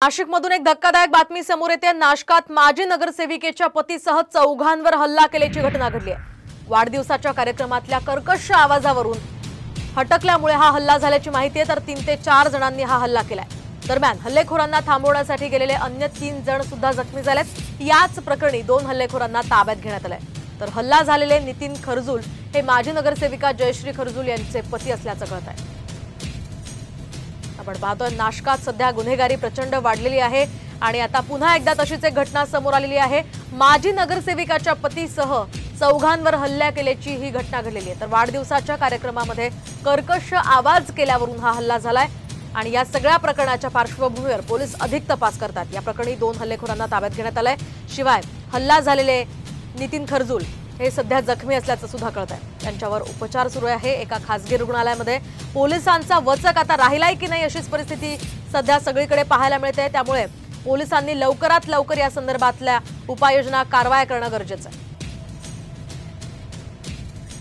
नाशिकमधून एक धक्कादायक बातमी समोर येते। नाशकात माजी नगरसेविकेच्या पतीसह चौघांवर हल्ला केल्याची घटना घडली आहे। वाढदिवसाच्या कार्यक्रमातल्या कर्कश आवाजावरून हटकल्यामुळे हा हल्ला झाल्याची माहिती आहे, तर 3 ते 4 जणांनी हा हल्ला केलाय। दरम्यान हल्लेखोरांना थांबवण्यासाठी गेलेले अन्य 3 जण सुद्धा जखमी झालेत। याच प्रकरणी 2 हल्लेखोरांना ताब्यात घेण्यात आलंय। तर हल्ला झालेले नितीन खरजूल हे माजी नगरसेविका जयश्री खरजूल यांचे पती असल्याचं कळत आहे। आपण पाहतोय नाशकात सध्या गुन्हेगारी प्रचंड वाढलेली आहे आणि आता पुन्हा एकदा तशीच एक घटना समोर आलेली आहे। माजी नगरसेविकाच्या पतीसह चौघांवर हल्ला केल्याची ही घटना घडलेली आहे। तर वाढदिवसाच्या कार्यक्रमामध्ये कर्कश आवाज केल्यावरून हा हल्ला झालाय आणि या सगळ्या प्रकरणाच्या पार्श्वभूमीवर पोलीस अधिक तपास करतात। या प्रकरणी 2 हल्लेखोरांना ताब्यात घेण्यात आलंय। शिवाय हल्ला झालेले नितीन खरजूल हे सध्या जखमी असल्याचं सुद्धा कळत आहे। त्यांच्यावर उपचार सुरू आहे एका खासगी रुग्णालयामध्ये। पोलिसांचा वचक आता राहिलाय की नाही अशीच परिस्थिती सध्या सगळीकडे पाहायला मिळते। त्यामुळे पोलिसांनी लवकरात लवकर या संदर्भातल्या उपाययोजना कारवाया करणं गरजेचं आहे।